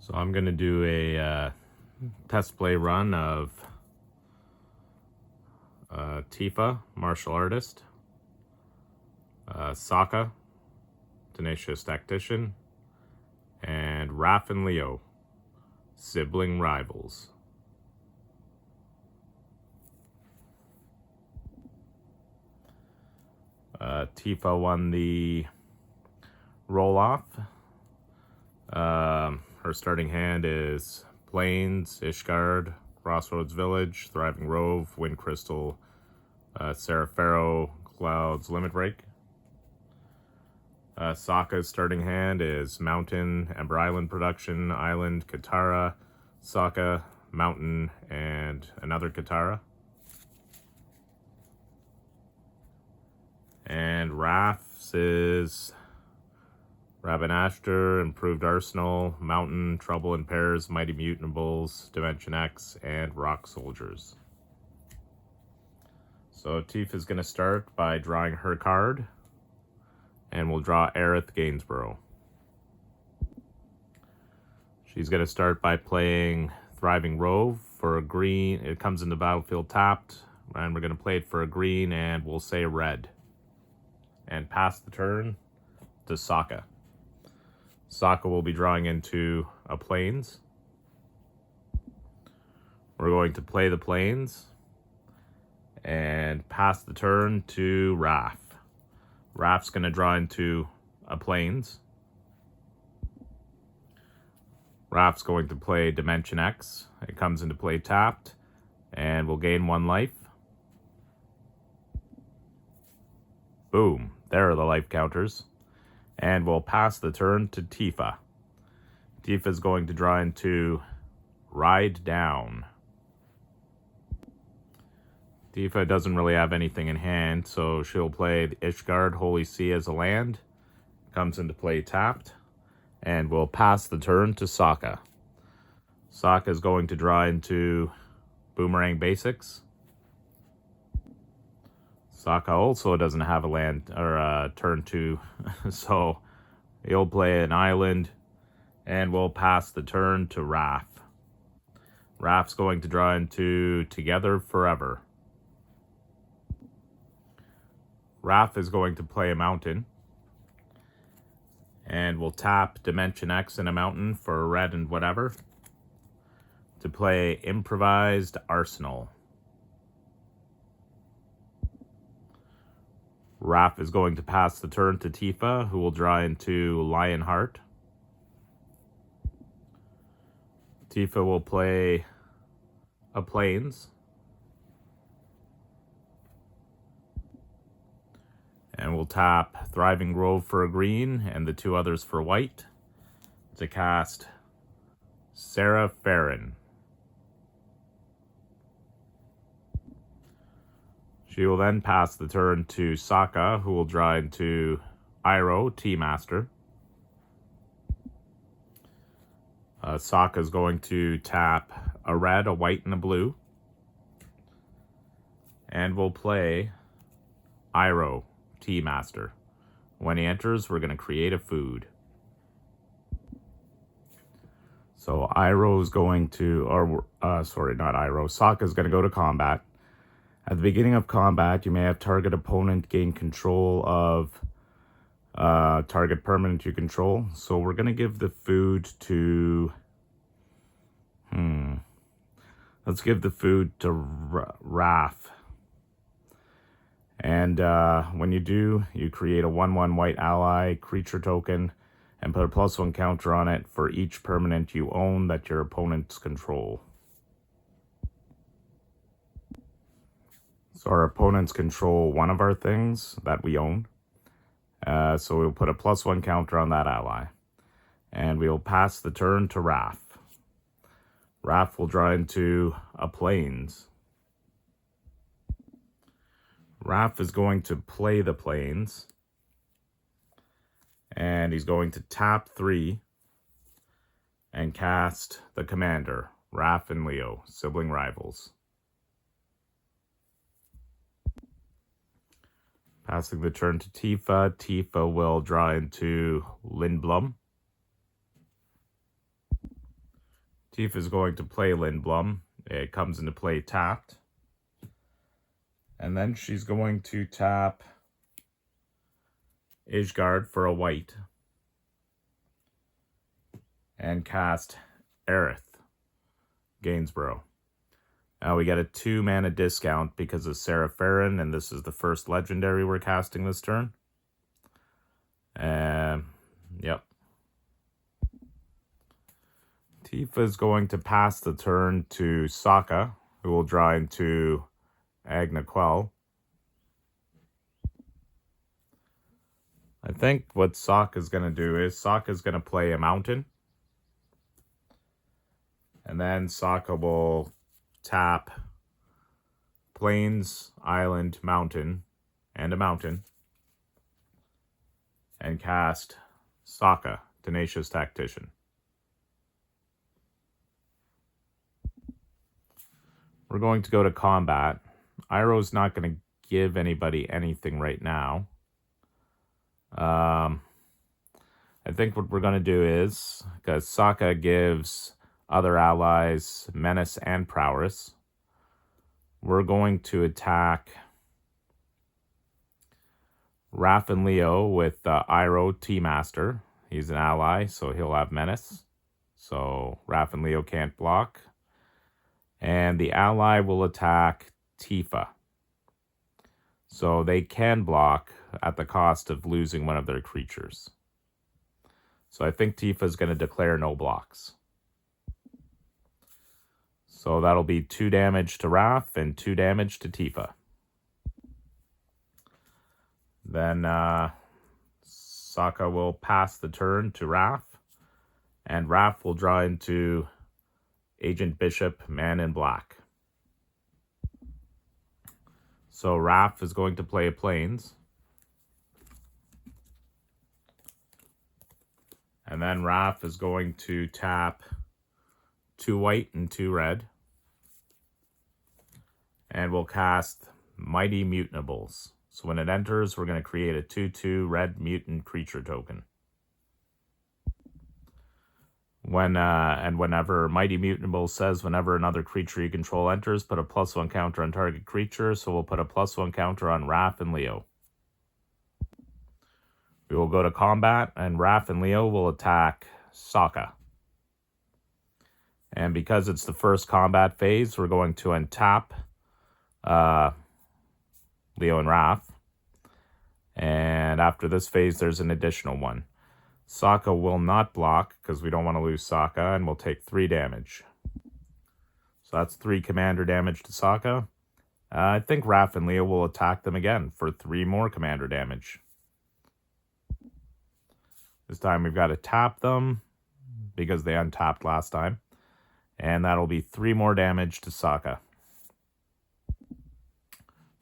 So I'm going to do a test play run of Tifa, martial artist, Sokka, Tenacious Tactician, and Raph and Leo, sibling rivals. Tifa won the roll-off. Her starting hand is Plains, Ishgard, Crossroads Village, Thriving Rove, Wind Crystal, Serafero, Clouds, Limit Break. Sokka's starting hand is Mountain, Ember Island Production, Island, Katara, Sokka, Mountain, and another Katara. And Raph's is Rabinaster, Improved Arsenal, Mountain, Trouble in Pairs, Mighty Mutinables, Dimension X, and Rock Soldiers. So Tifa's going to start by drawing her card, and we'll draw Aerith Gainsborough. She's going to start by playing Thriving Rove for a green. It comes into the battlefield tapped, and we're going to play it for a green, and we'll say red. And pass the turn to Sokka. Sokka will be drawing into a Plains. We're going to play the Plains and pass the turn to Raph. Raph's going to draw into a Plains. Raph's going to play Dimension X. It comes into play tapped, and we'll gain 1 life. Boom, there are the life counters. And we'll pass the turn to Tifa. Tifa's going to draw into Ride Down. Tifa doesn't really have anything in hand, so she'll play the Ishgard Holy Sea as a land. Comes into play tapped. And we'll pass the turn to Sokka. Sokka's going to draw into Boomerang Basics. Sokka also doesn't have a land or a turn 2, so he'll play an island, and we'll pass the turn to Raph. Raph's going to draw into Together Forever. Raph is going to play a mountain, and we'll tap Dimension X and a mountain for a red and whatever to play Improvised Arsenal. Raph is going to pass the turn to Tifa, who will draw into Lionheart. Tifa will play a Plains. And we'll tap Thriving Grove for a green and the 2 others for white to cast Sarah Farron. She will then pass the turn to Sokka, who will draw into Iroh, T-Master. Sokka is going to tap a red, a white, and a blue. And we'll play Iroh, T-Master. When he enters, we're going to create a food. So Iroh is going to, not Iroh, Sokka is going to go to combat. At the beginning of combat, you may have target opponent gain control of target permanent you control. So we're going to give the food to... Let's give the food to Raph. And when you do, you create a 1/1 white ally creature token and put a +1 counter on it for each permanent you own that your opponents control. So our opponents control one of our things that we own. So we'll put a +1 counter on that ally. And we'll pass the turn to Raph. Raph will draw into a Plains. Raph is going to play the Plains. And he's going to tap 3 and cast the Commander, Raph and Leo, sibling rivals. Passing the turn to Tifa. Tifa will draw into Lindblum. Tifa is going to play Lindblum. It comes into play tapped. And then she's going to tap Ishgard for a white. And cast Aerith, Gainsborough. Now we get a 2 mana discount because of Sarah Farron, and this is the first legendary we're casting this turn. Yep. Tifa is going to pass the turn to Sokka, who will draw into Agna Quell. I think what Sokka is going to do is Sokka is going to play a mountain. And then Sokka will tap Plains, Island, Mountain, and a mountain. And cast Sokka, Tenacious Tactician. We're going to go to combat. Iroh's not going to give anybody anything right now. I think what we're going to do is, because Sokka gives other allies menace and prowess, we're going to attack Raph and Leo with Iroh T-Master. He's an ally, so he'll have menace. So Raph and Leo can't block. And the ally will attack Tifa. So they can block at the cost of losing one of their creatures. So I think Tifa is going to declare no blocks. So that'll be 2 damage to Raph and 2 damage to Tifa. Then Sokka will pass the turn to Raph. And Raph will draw into Agent Bishop, Man in Black. So Raph is going to play a Plains. And then Raph is going to tap 2 white and 2 red. And we'll cast Mighty Mutinables. So when it enters, we're going to create a 2/2 red mutant creature token. And whenever Mighty Mutinables says whenever another creature you control enters, put a +1 counter on target creature. So we'll put a +1 counter on Raph and Leo. We will go to combat, and Raph and Leo will attack Sokka. And because it's the first combat phase, we're going to untap Leo and Raph. And after this phase, there's an additional one. Sokka will not block because we don't want to lose Sokka, and we'll take 3 damage. So that's 3 commander damage to Sokka. I think Raph and Leo will attack them again for 3 more commander damage. This time we've got to tap them because they untapped last time. And that'll be 3 more damage to Sokka.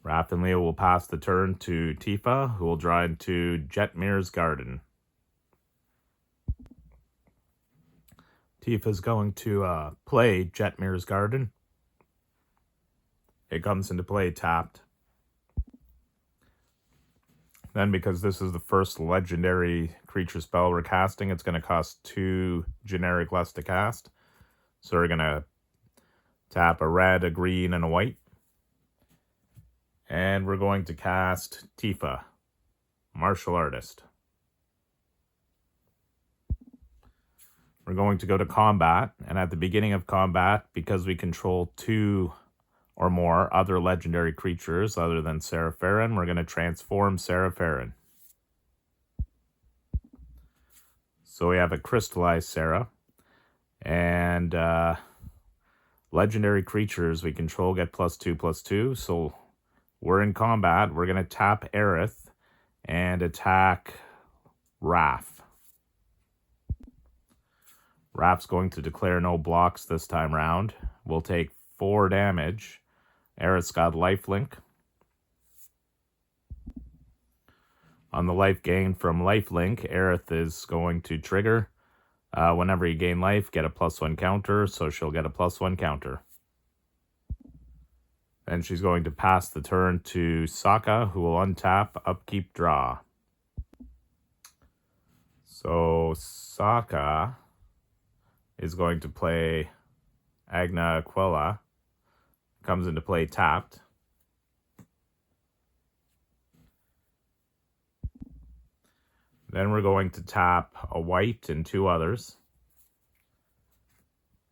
Raph and Leo will pass the turn to Tifa, who will draw into Jetmir's Garden. Tifa's going to play Jetmir's Garden. It comes into play tapped. Then, because this is the first legendary creature spell we're casting, it's going to cost 2 generic less to cast. So we're going to tap a red, a green, and a white. And we're going to cast Tifa, Martial Artist. We're going to go to combat, and at the beginning of combat, because we control 2 or more other legendary creatures other than Sarah Farron, we're going to transform Sarah Farron. So we have a crystallized Sarah, and legendary creatures we control get +2/+2, so we're in combat. We're going to tap Aerith and attack Raph. Raph's going to declare no blocks this time round. We'll take 4 damage. Aerith's got lifelink. On the life gain from lifelink, Aerith is going to trigger. Whenever you gain life, get a +1 counter, so she'll get a +1 counter. Then she's going to pass the turn to Sokka, who will untap, upkeep, draw. So Sokka is going to play Agna Aquila comes into play tapped. Then we're going to tap a white and 2 others.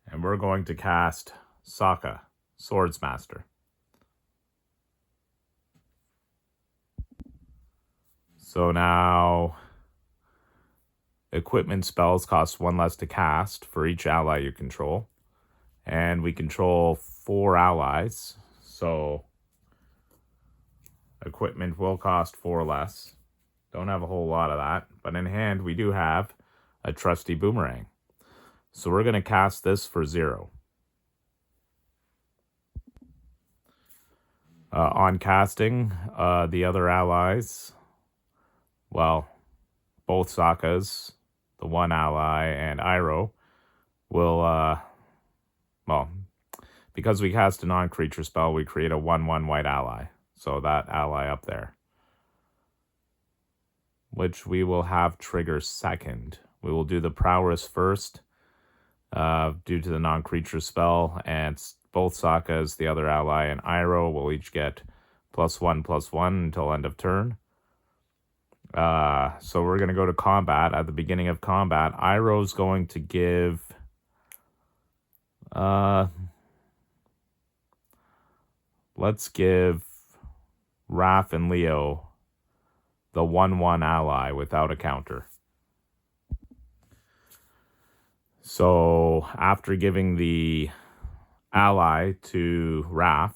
And we're going to cast Sokka, Swordsmaster. So now equipment spells cost 1 less to cast for each ally you control. And we control 4 allies. So equipment will cost 4 less. Don't have a whole lot of that. But in hand, we do have a trusty boomerang. So we're going to cast this for 0. On casting, the other allies, well, both Sokkas, the 1 ally, and Iroh will, well, because we cast a non-creature spell, we create a 1/1 white ally. So that ally up there, which we will have trigger second. We will do the prowess first, due to the non-creature spell, and both Sokkas, the other ally, and Iroh will each get +1/+1 until end of turn. So we're going to go to combat. At the beginning of combat, Iroh's going to give... let's give Raph and Leo the 1/1 ally without a counter. So after giving the ally to Raph,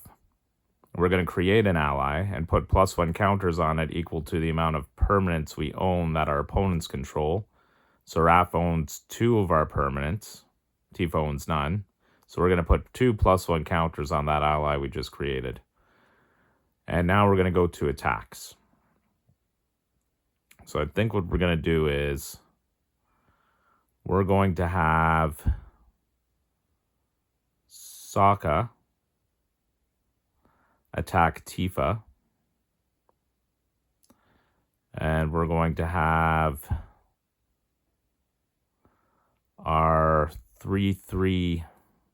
we're going to create an ally and put +1 counters on it equal to the amount of permanents we own that our opponents control. So Raph owns 2 of our permanents. Tifa owns none. So we're going to put 2 +1 counters on that ally we just created. And now we're going to go to attacks. So I think what we're going to do is we're going to have Sokka attack Tifa. And we're going to have our 3/3,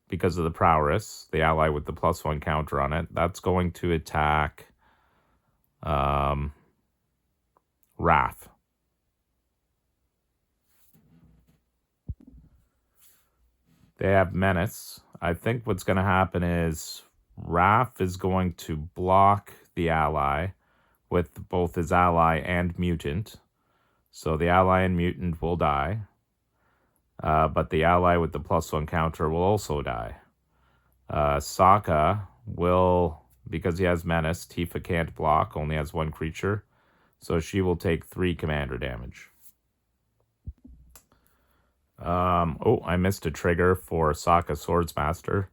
because of the prowess, the ally with the +1 counter on it, that's going to attack Raph. They have menace. I think what's going to happen is Raph is going to block the ally with both his ally and mutant. So the ally and mutant will die. But the ally with the +1 counter will also die. Sokka will, because he has menace, Tifa can't block, only has 1 creature. So she will take 3 commander damage. I missed a trigger for Sokka Swordsmaster.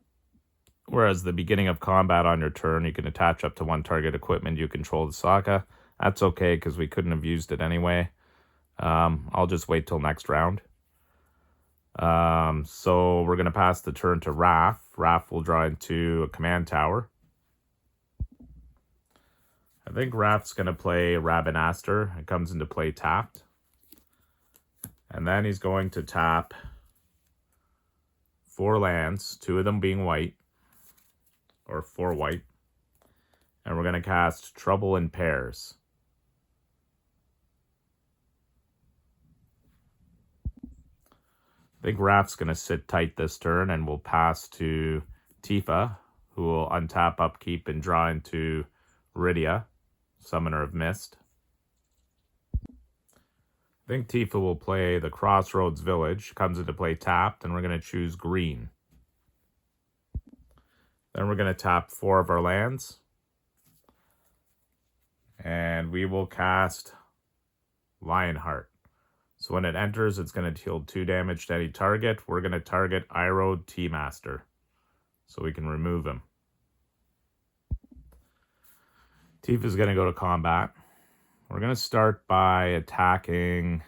Whereas the beginning of combat on your turn, you can attach up to 1 target equipment you control to Sokka. That's okay, because we couldn't have used it anyway. I'll just wait till next round. So we're going to pass the turn to Raph. Raph will draw into a command tower. I think Raph's going to play Rabinaster. It comes into play tapped. And then he's going to tap 4 lands, 2 of them being white, or 4 white. And we're going to cast Trouble in Pairs. I think Raph's going to sit tight this turn, and we'll pass to Tifa, who will untap, upkeep, and draw into Rydia, Summoner of Mist. I think Tifa will play the Crossroads Village, comes into play tapped, and we're going to choose green. Then we're going to tap 4 of our lands. And we will cast Lionheart. So when it enters, it's going to deal 2 damage to any target. We're going to target Iroh T-Master, so we can remove him. Tifa's going to go to combat. We're going to start by attacking...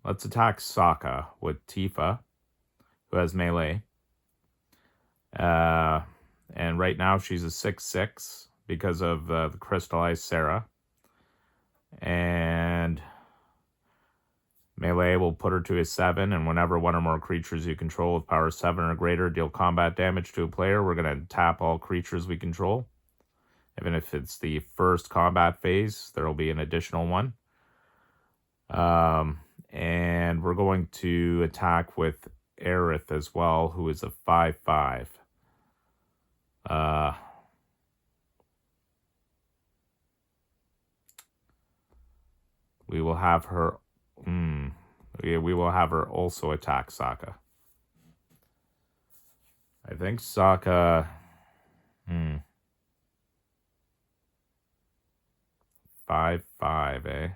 Let's attack Sokka with Tifa, who has melee. And right now she's a 6/6 because of the Crystallized Sarah. And Melee will put her to a 7, and whenever one or more creatures you control with power 7 or greater deal combat damage to a player, we're going to tap all creatures we control. Even if it's the first combat phase, there will be an additional one. And we're going to attack with Aerith as well, who is a 5/5. We will have her. We will have her also attack Sokka. I think Sokka. 5/5, eh?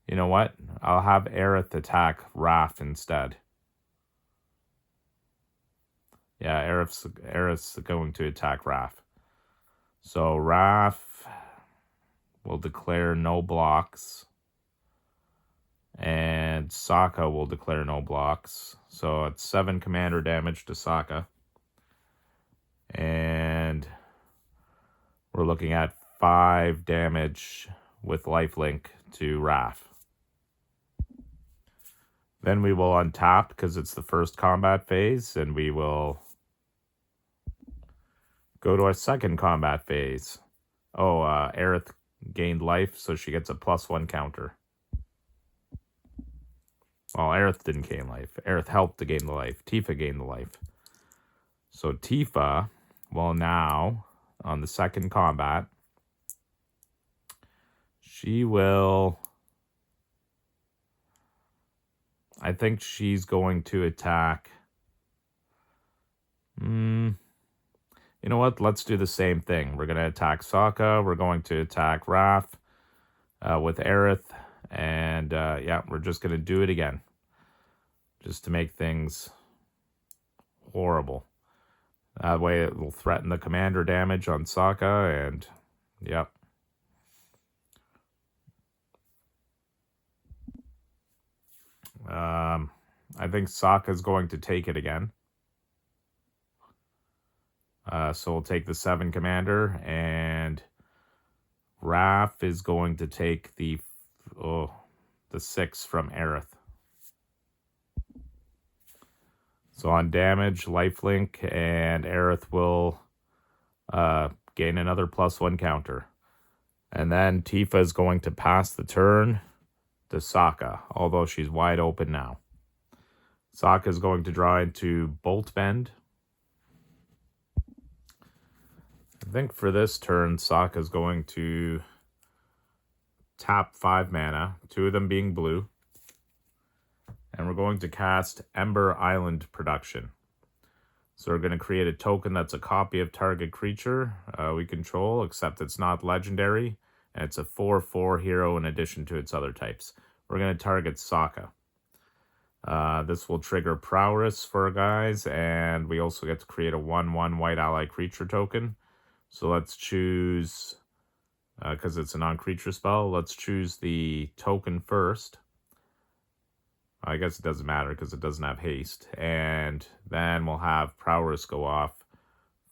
You know what? I'll have Aerith attack Raph instead. Yeah, Aerith's going to attack Raph. So Raph will declare no blocks. And Sokka will declare no blocks. So it's 7 commander damage to Sokka. And we're looking at 5 damage with lifelink to Raph. Then we will untap because it's the first combat phase, and we will go to our second combat phase. Oh, Aerith gained life, so she gets a +1 counter. Well, Aerith didn't gain life. Aerith helped to gain the life. Tifa gained the life. So Tifa will now, on the second combat, she will... I think she's going to attack... You know what? Let's do the same thing. We're going to attack Sokka. We're going to attack Raph with Aerith. And yeah, we're just going to do it again. Just to make things horrible. That way it will threaten the commander damage on Sokka. And yep. I think Sokka's going to take it again. So we'll take the 7 commander, and Raph is going to take the 6 from Aerith. So on damage, lifelink, and Aerith will gain another +1 counter. And then Tifa is going to pass the turn to Sokka, although she's wide open now. Sokka is going to draw into Bolt Bend. I think for this turn, Sokka is going to tap 5 mana, 2 of them being blue. And we're going to cast Ember Island Production. So we're going to create a token that's a copy of target creature we control, except it's not legendary. And it's a 4/4 hero in addition to its other types. We're going to target Sokka. This will trigger Prowess for our guys, and we also get to create a 1/1 white ally creature token. So let's choose, because it's a non-creature spell, let's choose the token first. I guess it doesn't matter because it doesn't have haste. And then we'll have Prowess go off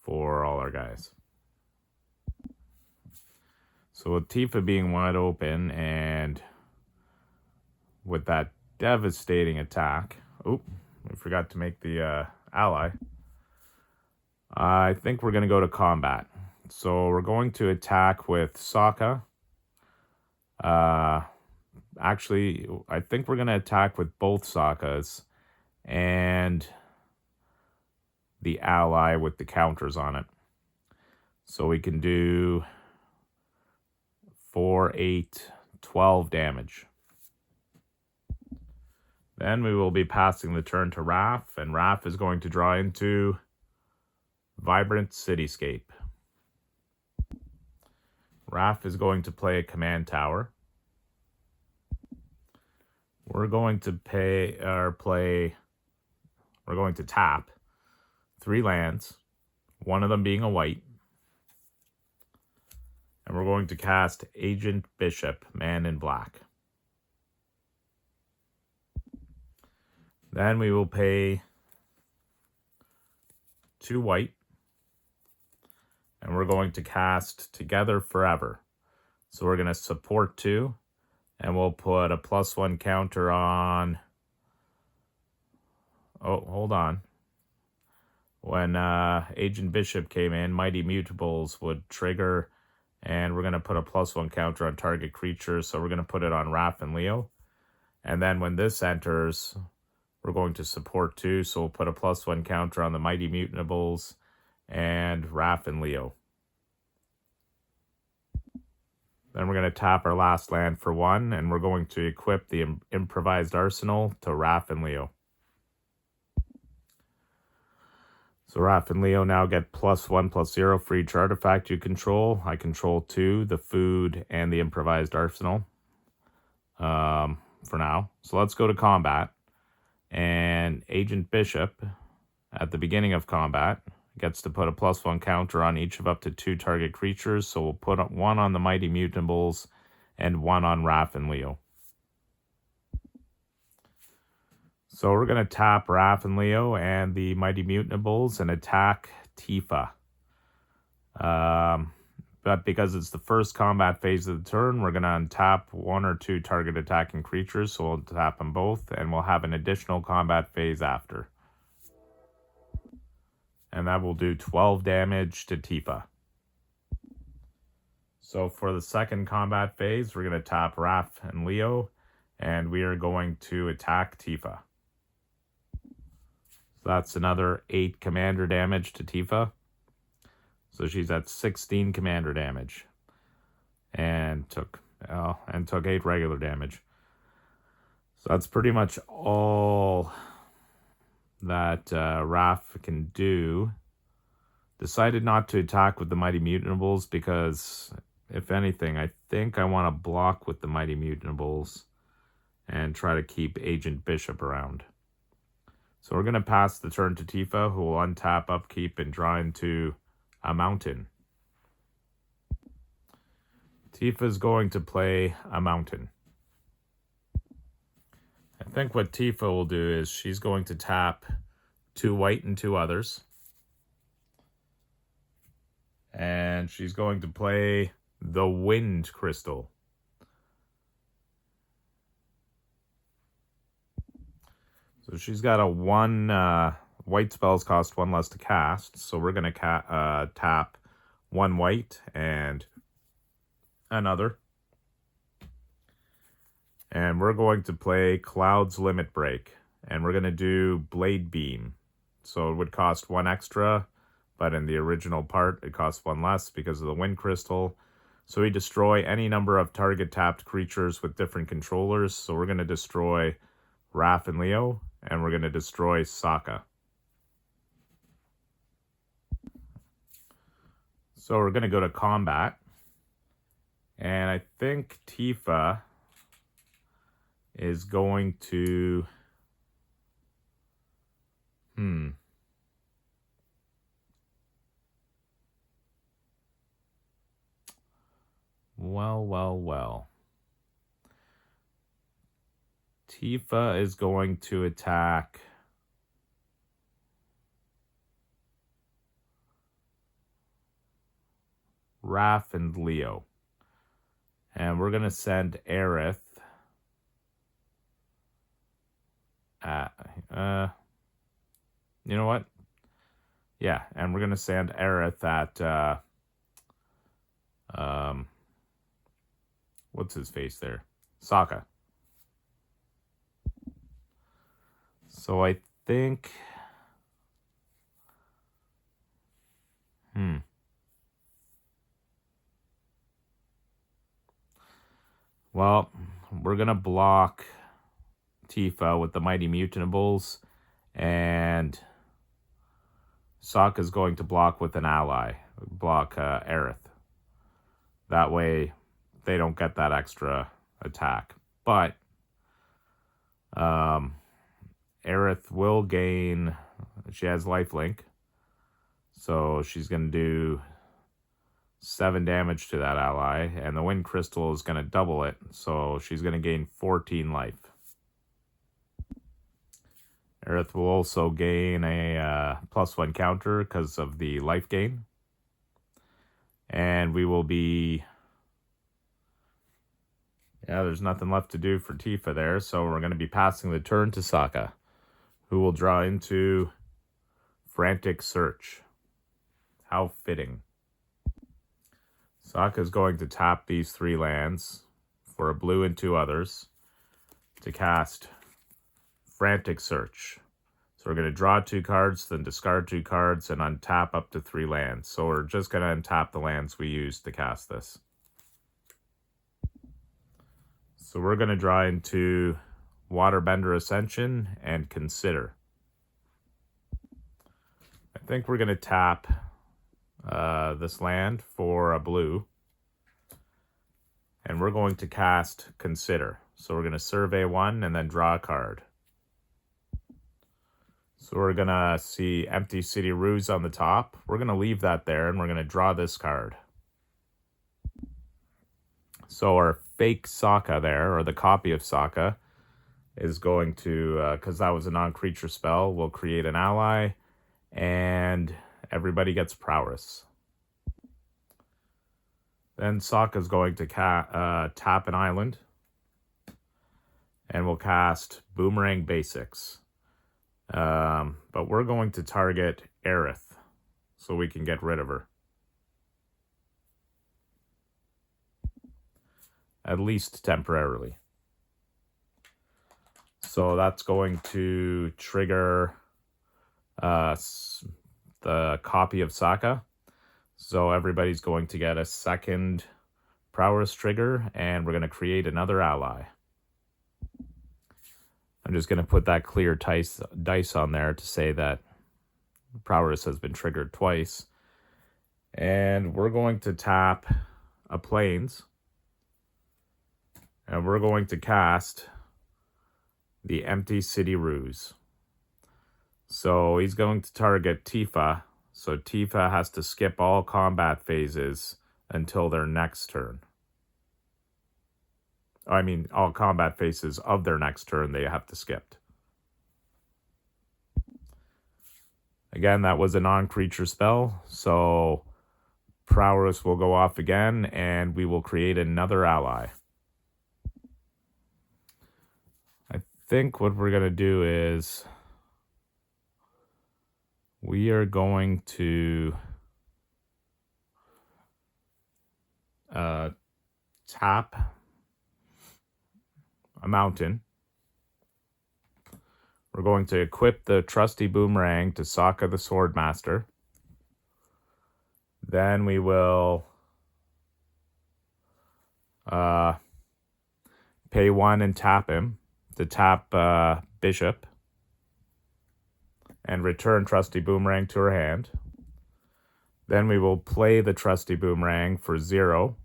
for all our guys. So with Tifa being wide open and with that devastating attack, we forgot to make the ally. I think we're going to go to combat. So we're going to attack with Sokka. Actually, I think we're going to attack with both Sokkas and the ally with the counters on it. So we can do 4, 8, 12 damage. Then we will be passing the turn to Raph, and Raph is going to draw into Vibrant Cityscape. Raph is going to play a command tower. We're going to we're going to tap 3 lands, one of them being a white. And we're going to cast Agent Bishop, Man in Black. Then we will pay 2 white. And we're going to cast Together Forever. So we're going to support 2. And we'll put a +1 counter on... Oh, hold on. When Agent Bishop came in, Mighty Mutables would trigger, and we're going to put a +1 counter on target creature, so we're going to put it on Raph and Leo. And then when this enters, we're going to support 2, so we'll put a +1 counter on the Mighty Mutables and Raph and Leo. Then we're going to tap our last land for 1, and we're going to equip the Improvised Arsenal to Raph and Leo. So Raph and Leo now get +1/+0 for each artifact you control. I control 2, the food and the Improvised Arsenal for now. So let's go to combat. And Agent Bishop, at the beginning of combat, gets to put a +1 counter on each of up to 2 target creatures. So we'll put 1 on the Mighty Mutables and 1 on Raph and Leo. So we're going to tap Raph and Leo and the Mighty Mutables and attack Tifa. But because it's the first combat phase of the turn, we're going to untap 1 or 2 target attacking creatures. So we'll tap them both, and we'll have an additional combat phase after. And that will do 12 damage to Tifa. So for the second combat phase, we're going to tap Raph and Leo, and we are going to attack Tifa. So that's another 8 commander damage to Tifa. So she's at 16 commander damage. And took 8 regular damage. So that's pretty much all that Raph can do. Decided not to attack with the Mighty Mutables because, if anything, I think I want to block with the Mighty Mutables and try to keep Agent Bishop around. So we're going to pass the turn to Tifa, who will untap, upkeep, and draw into a mountain. Tifa's going to play a mountain. I think what Tifa will do is she's going to tap 2 white and 2 others. And she's going to play the Wind Crystal. So she's got a 1 white spells cost 1 less to cast. So we're going to tap 1 white and another. And we're going to play Cloud's Limit Break. And we're going to do Blade Beam. So it would cost 1 extra, but in the original part, it costs 1 less because of the Wind Crystal. So we destroy any number of target tapped creatures with different controllers. So we're going to destroy Raph and Leo, and we're going to destroy Sokka. So we're going to go to combat. And I think Tifa is going to... Well. Tifa is going to attack Raph and Leo. And we're going to send Aerith at... you know what? Yeah, and we're going to send Aerith at... what's his face there? Sokka. So I think... Well, we're going to block Tifa with the Mighty Mutables, and Sokka's going to block with an ally. Block Aerith. That way, they don't get that extra attack. But Aerith will gain... She has lifelink. So she's going to do 7 damage to that ally. And the Wind Crystal is going to double it. So she's going to gain 14 life. Aerith will also gain a +1 counter because of the life gain. And we will be Yeah, there's nothing left to do for Tifa there, so we're going to be passing the turn to Sokka, who will draw into Frantic Search. How fitting. Sokka's going to tap these 3 lands for a blue and 2 others to cast Frantic Search. So we're going to draw 2 cards, then discard 2 cards, and untap up to 3 lands. So we're just going to untap the lands we used to cast this. So we're going to draw into Waterbender Ascension and Consider. I think we're going to tap this land for a blue. And we're going to cast Consider. So we're going to survey 1 and then draw a card. So we're going to see Empty City Ruse on the top. We're going to leave that there and we're going to draw this card. So our fake Sokka there, or the copy of Sokka, is going to, because that was a non-creature spell, we'll create an ally and everybody gets prowess. Then Sokka's going to tap an island and we'll cast Boomerang Basics. But we're going to target Aerith so we can get rid of her. At least temporarily. So that's going to trigger the copy of Sokka. So everybody's going to get a second prowess trigger, and we're going to create another ally. I'm just going to put that clear dice on there to say that prowess has been triggered twice. And we're going to tap a plains. And we're going to cast the Empty City Ruse. So he's going to target Tifa. So Tifa has to skip all combat phases until their next turn. I mean, all combat phases of their next turn they have to skip. Again, that was a non-creature spell. So prowess will go off again and we will create another ally. I think what we're going to do is we are going to tap a mountain. We're going to equip the trusty boomerang to Sokka the Swordmaster. Then we will pay 1 and tap him to tap Bishop and return trusty boomerang to her hand. Then we will play the trusty boomerang for 0,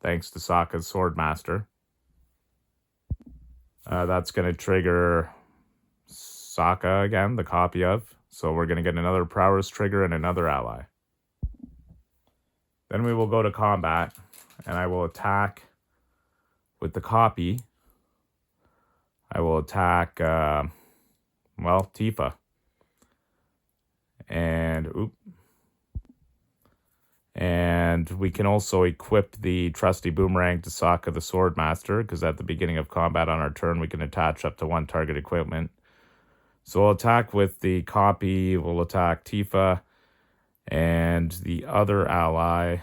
thanks to Sokka's Swordmaster. That's going to trigger Sokka again, the copy of. So we're going to get another prowess trigger and another ally. Then we will go to combat, and I will attack with the copy. I will attack, Tifa. And we can also equip the trusty boomerang to Sokka the Swordmaster, because at the beginning of combat on our turn, we can attach up to 1 target equipment. So we'll attack with the copy, we'll attack Tifa, and the other ally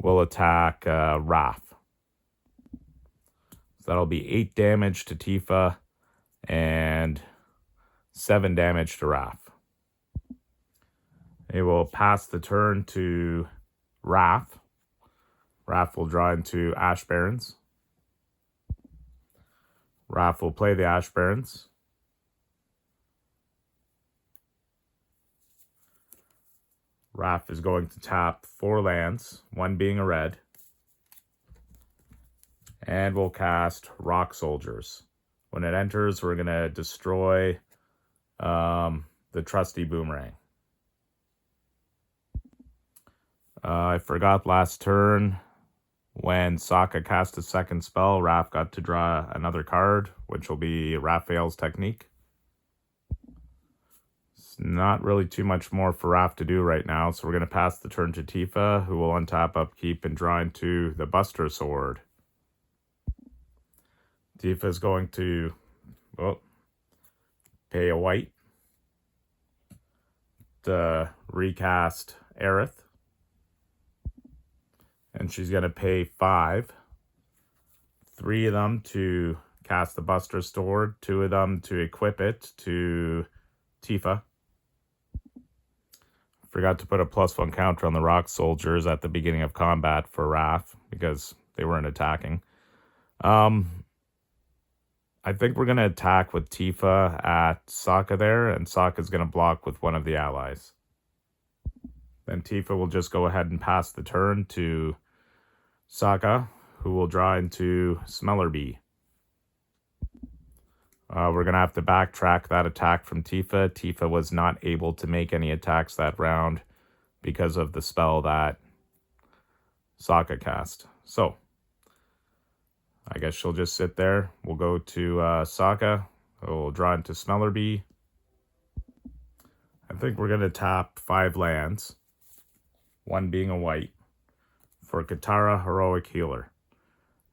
will attack Raph. So that'll be 8 damage to Tifa and 7 damage to Raph. It will pass the turn to Raph. Raph will draw into Ash Barrens. Raph will play the Ash Barrens. Raph is going to tap 4 lands, 1 being a red. And we'll cast Rock Soldiers. When it enters, we're going to destroy the trusty boomerang. I forgot last turn, when Sokka cast a second spell, Raph got to draw another card, which will be Raphael's Technique. not really too much more for Raph to do right now, so we're going to pass the turn to Tifa, who will untap Upkeep and draw into the Buster Sword. Tifa is going to pay a white to recast Aerith, and she's going to pay 5. 3 of them to cast the Buster Sword, 2 of them to equip it to Tifa. Forgot to put a +1 counter on the Rock Soldiers at the beginning of combat for Raph because they weren't attacking. I think we're going to attack with Tifa at Sokka there, and Sokka's going to block with one of the allies. Then Tifa will just go ahead and pass the turn to Sokka, who will draw into Smellerbee. We're going to have to backtrack that attack from Tifa. Tifa was not able to make any attacks that round because of the spell that Sokka cast. So, I guess she'll just sit there. We'll go to Sokka. We'll draw into Smellerbee. I think we're going to tap 5 lands, 1 being a white, for Katara Heroic Healer.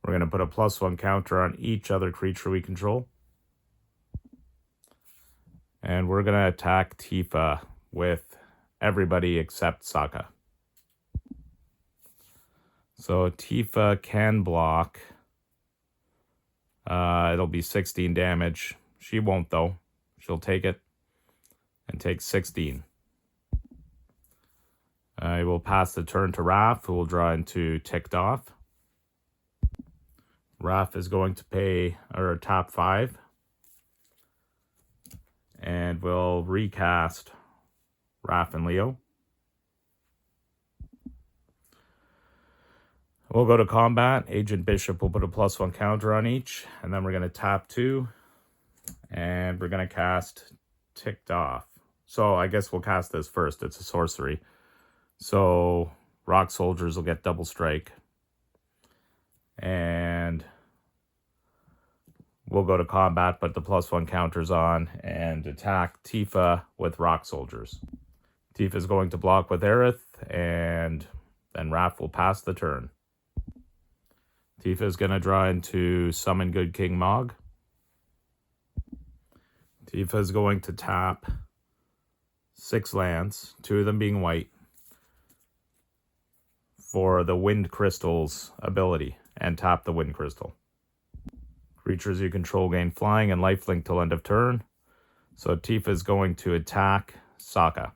We're going to put a +1 counter on each other creature we control. And we're going to attack Tifa with everybody except Sokka. So Tifa can block. It'll be 16 damage. She won't, though. She'll take it and take 16. I will pass the turn to Raph, who will draw into Ticked Off. Raph is going to pay or tap 5. And we'll recast Raph and Leo. We'll go to combat. Agent Bishop will put a +1 counter on each. And then we're going to tap 2. And we're going to cast Ticked Off. So I guess we'll cast this first. It's a sorcery. So Rock Soldiers will get double strike. And we'll go to combat, put the +1 counters on, and attack Tifa with Rock Soldiers. Tifa is going to block with Aerith, and then Raph will pass the turn. Tifa is going to draw into Summon Good King Mog. Tifa is going to tap 6 lands, 2 of them being white, for the Wind Crystal's ability, and tap the Wind Crystal. Creatures you control gain flying and lifelink till end of turn. So Tifa is going to attack Sokka.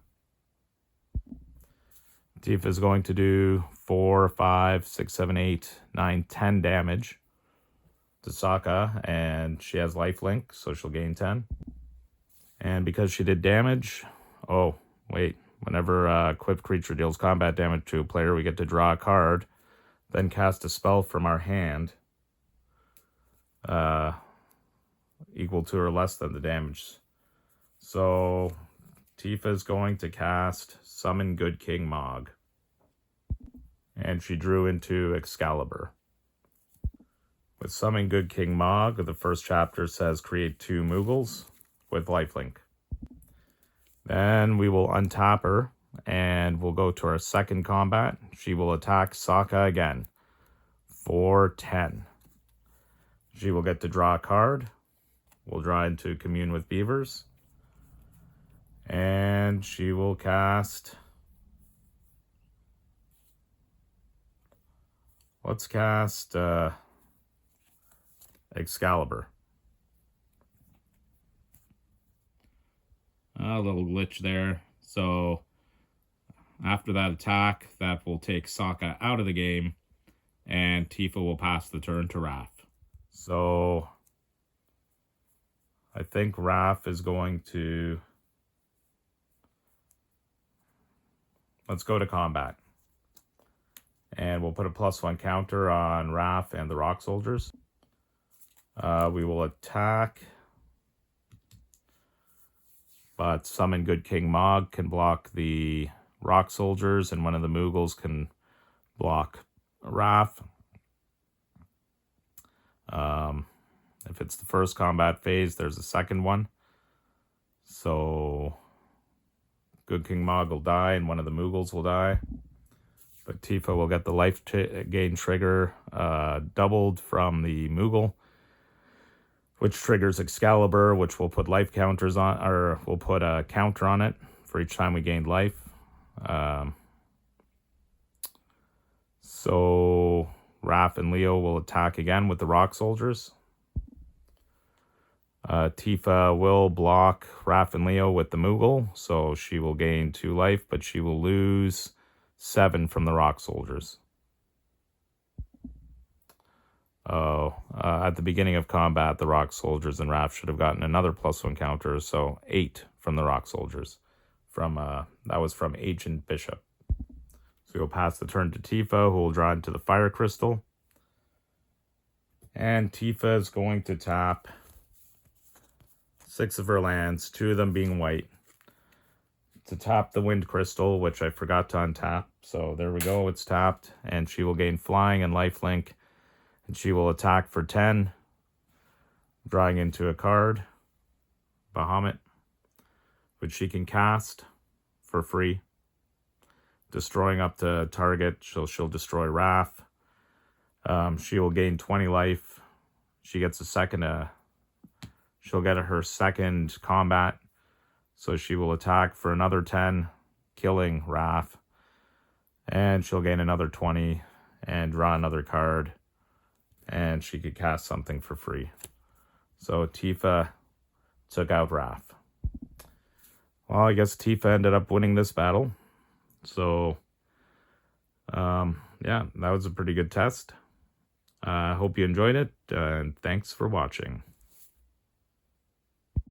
Tifa is going to do 4, 5, 6, 7, 8, 9, 10 damage to Sokka, and she has lifelink, so she'll gain 10. And because she did damage, whenever equipped creature deals combat damage to a player, we get to draw a card, then cast a spell from our hand equal to or less than the damage. So Tifa is going to cast Summon Good King Mog. And she drew into Excalibur. With Summon Good King Mog, the first chapter says create 2 Moogles with lifelink. Then we will untap her and we'll go to our second combat. She will attack Sokka again for 10. She will get to draw a card. We'll draw into Commune with Beavers. And she will cast... Let's cast Excalibur. A little glitch there. So after that attack, that will take Sokka out of the game. And Tifa will pass the turn to Raph. So I think Raph is going to... Let's go to combat. And we'll put a +1 counter on Raph and the Rock Soldiers. We will attack. But Summon Good King Mog can block the Rock Soldiers, and one of the Moogles can block Raph. If it's the first combat phase, there's a second one. So Good King Mog will die and one of the Moogles will die. But Tifa will get the life gain trigger doubled from the Moogle, which triggers Excalibur, which will put life counters on, or we'll put a counter on it for each time we gained life. So Raph and Leo will attack again with the Rock Soldiers. Tifa will block Raph and Leo with the Moogle, so she will gain 2 life, but she will lose 7 from the Rock Soldiers. At the beginning of combat, the Rock Soldiers and Raph should have gotten another +1 counter, so 8 from the Rock Soldiers. That was from Agent Bishop. So we'll pass the turn to Tifa, who will draw into the Fire Crystal. And Tifa is going to tap 6 of her lands, 2 of them being white, to tap the Wind Crystal, which I forgot to untap. So there we go, it's tapped, and she will gain Flying and Lifelink, and she will attack for 10, drawing into a card, Bahamut, which she can cast for free, destroying up to target. She'll destroy Raph. She will gain 20 life. She gets she'll get her second combat, so she will attack for another 10, killing Raph, and she'll gain another 20 and draw another card, and she could cast something for free. So Tifa took out Raph. Well, I guess Tifa ended up winning this battle. So, yeah, that was a pretty good test. I hope you enjoyed it, and thanks for watching.